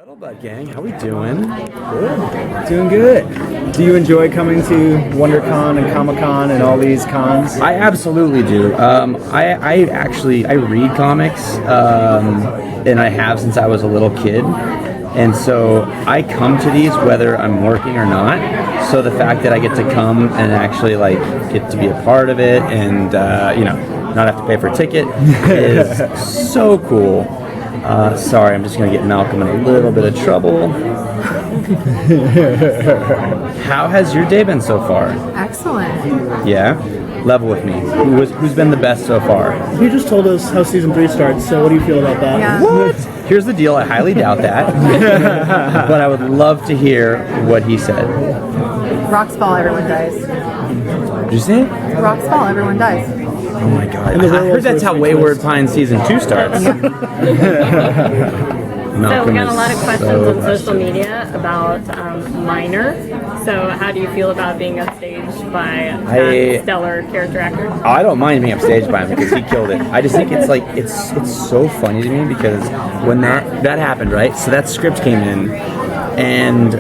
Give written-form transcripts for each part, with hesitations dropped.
Scuttlebutt gang, how we doing? Good. Doing good. Do you enjoy coming to WonderCon and Comic-Con and all these cons? I absolutely do. I read comics, and I have since I was a little kid. And so I come to these whether I'm working or not. So the fact that I get to come and actually get to be a part of it and not have to pay for a ticket is so cool. Sorry, I'm just going to get Malcolm in a little bit of trouble. How has your day been so far? Excellent. Yeah? Level with me. Who's been the best so far? You just told us how season 3 starts, so what do you feel about that? Yeah. What? Here's the deal, I highly doubt that. But I would love to hear what he said. Rocks fall, everyone dies. Did you say it? Rocks fall, everyone dies. Oh my god. I heard that's how Wayward Pine season 2 starts. So we got a lot of questions on social media about Minor. So how do you feel about being upstaged by that stellar character actor? I don't mind being upstaged by him because he killed it. I just think it's so funny to me because when that happened, right? So that script came in, and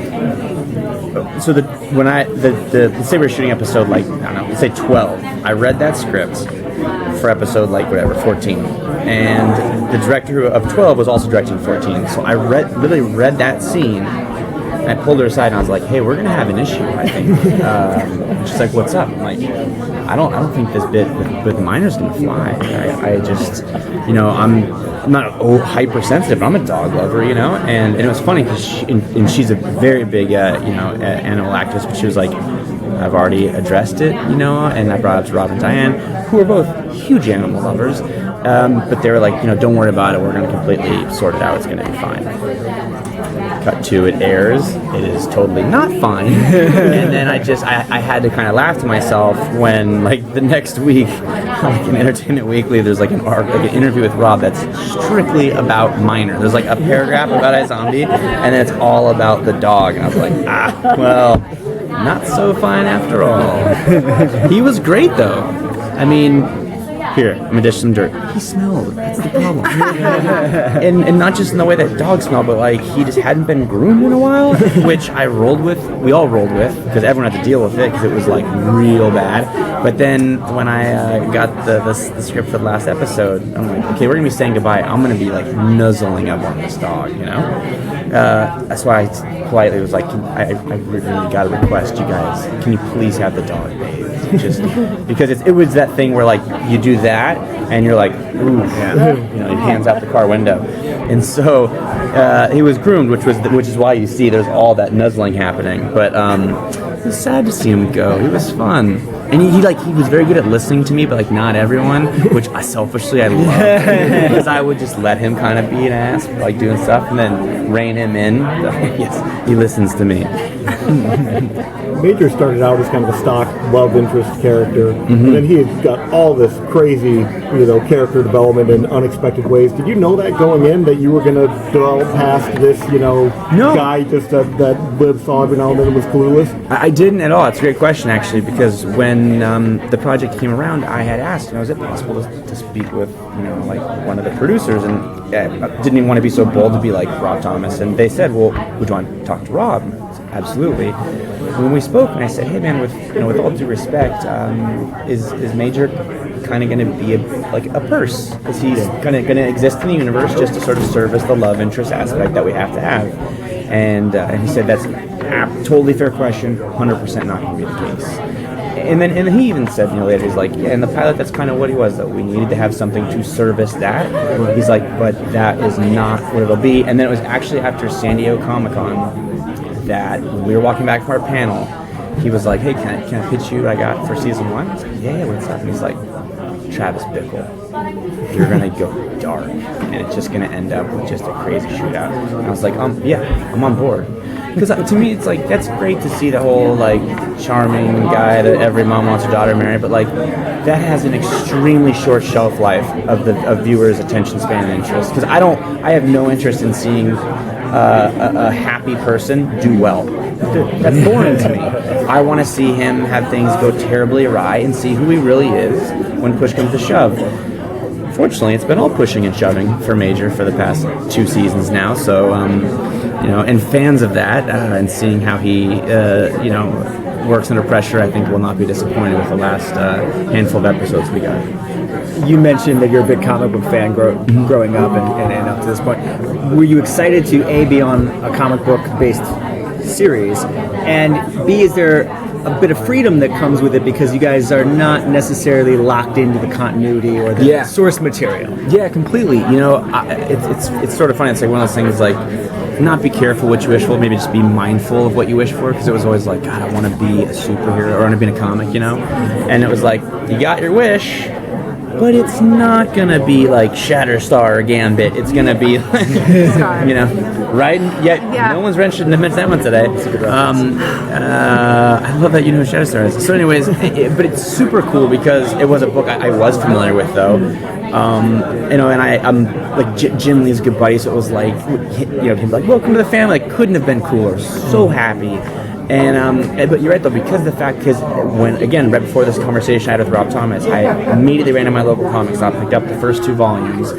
so let's say we're shooting episode let's say 12. I read that script for episode 14, and the director of 12 was also directing 14. So I literally read that scene. I pulled her aside and I was like, "Hey, we're gonna have an issue, I think." She's like, "What's up?" I'm like, "I don't think this bit with Minor's gonna fly. I just, I'm not hypersensitive, but I'm a dog lover, And it was funny because she's a very big, animal activist, but she was like, "I've already addressed it, and I brought it up to Rob and Diane, who are both huge animal lovers, but they were like, don't worry about it. We're gonna completely sort it out. It's gonna be fine." Cut to it airs. It is totally not fine. And then I had to kind of laugh to myself when the next week, in Entertainment Weekly, there's an interview with Rob that's strictly about Minor. There's a paragraph about iZombie, and then it's all about the dog. And I was like, well, not so fine after all. He was great though. I mean, here, I'm gonna dish some dirt. He smelled. That's the problem. and not just in the way that dogs smell, but he just hadn't been groomed in a while, which I rolled with. We all rolled with because everyone had to deal with it because it was real bad. But then when I got the script for the last episode, I'm like, okay, we're gonna be saying goodbye. I'm gonna be nuzzling up on this dog, That's why I politely was like, I really gotta request you guys, can you please have the dog bathed? Just because it was that thing where you do that and you're like, ooh, your hands out the car window. And so he was groomed, which is why you see there's all that nuzzling happening. But it was sad to see him go. He was fun. And he was very good at listening to me, but not everyone, which I loved because I would just let him kind of be an ass, doing stuff, and then rein him in. Yes, he listens to me. Major started out as kind of a stock love interest character, and then he had got all this crazy, character development in unexpected ways. Did you know that going in, that you were going to develop past this, guy just that Liv saw every now and then and was clueless? I didn't at all. It's a great question, actually, because when the project came around, I had asked, is it possible to speak with, one of the producers? And I didn't even want to be so bold to be like Rob Thomas. And they said, well, would you want to talk to Rob? Absolutely. When we spoke, and I said, hey man, with all due respect, is Major kind of going to be a purse? Is he going to exist in the universe just to sort of service the love interest aspect that we have to have? And he said, that's a totally fair question, 100% not going to be the case. And then he even said, later, he's like, yeah, in the pilot, that's kind of what he was, though. We needed to have something to service that. He's like, but that is not what it'll be. And then it was actually after San Diego Comic-Con that when we were walking back from our panel, he was like, hey, can I pitch you what I got for season 1? I was like, yeah, what's up? And he's like, Travis Bickle, you're going to go dark, and it's just going to end up with just a crazy shootout. And I was like, yeah, I'm on board. Because to me, it's that's great to see the whole charming guy that every mom wants her daughter to marry, but that has an extremely short shelf life of viewers' attention span and interest. Because I have no interest in seeing a happy person do well. That's boring to me. I want to see him have things go terribly awry and see who he really is when push comes to shove. Fortunately, it's been all pushing and shoving for Major for the past 2 seasons now, so and fans of that, and seeing how he, works under pressure, I think will not be disappointed with the last handful of episodes we got. You mentioned that you're a big comic book fan growing up and up to this point. Were you excited to A, be on a comic book based series, and B, is there a bit of freedom that comes with it because you guys are not necessarily locked into the continuity or the source material? Yeah, completely. It's sort of funny. It's like one of those things like, not be careful what you wish for, maybe just be mindful of what you wish for, because it was always like, God, I want to be a superhero or I want to be in a comic, and it was like, you got your wish, but it's not gonna be like Shatterstar or Gambit. It's gonna be like, right? Yeah. No one's shouldn't have mentioned that one today. I love that you know who Shatterstar is. So anyways, but it's super cool because it was a book I was familiar with though. And I'm like Jim Lee's good buddy, so it was like, he'd be like, welcome to the family. Like, couldn't have been cooler. So happy. And but you're right though, because when again right before this conversation I had with Rob Thomas, I immediately ran to my local comic shop, picked up the first 2 volumes,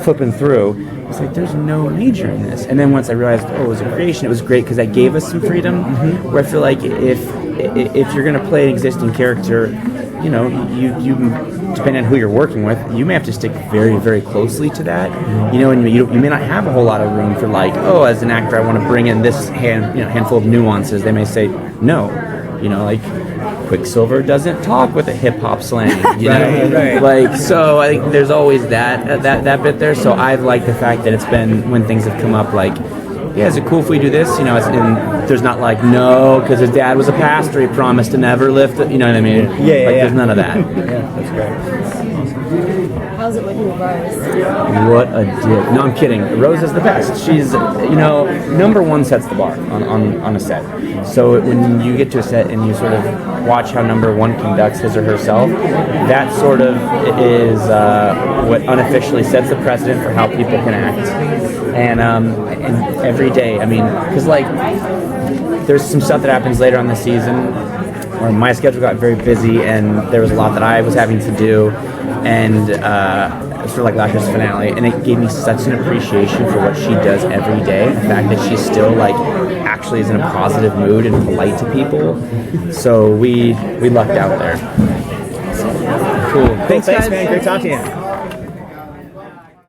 flipping through. It's like, there's no major in this. And then once I realized, it was a creation, it was great because that gave us some freedom. Where I feel like if you're gonna play an existing character, you depending on who you're working with, you may have to stick very, very closely to that. And you may not have a whole lot of room for like, as an actor, I want to bring in this handful of nuances. They may say no. Like Quicksilver doesn't talk with a hip hop slang. Right. Like, so I think there's always that bit there. So I've liked the fact that it's been when things have come up like, is it cool if we do this? And there's not like, no, because his dad was a pastor, he promised to never lift it, you know what I mean? There's none of that. That's great. How's it looking with Rose? What a dick. No, I'm kidding. Rose is the best. She's, number one sets the bar on a set. So when you get to a set and you sort of watch how number one conducts his or herself, that sort of is what unofficially sets the precedent for how people can act. And every day, because like there's some stuff that happens later on the season where my schedule got very busy and there was a lot that I was having to do, and sort of like last year's finale, and it gave me such an appreciation for what she does every day. The fact that she still like actually is in a positive mood and polite to people. So we lucked out there. Cool. Thanks, man. Great talking to you.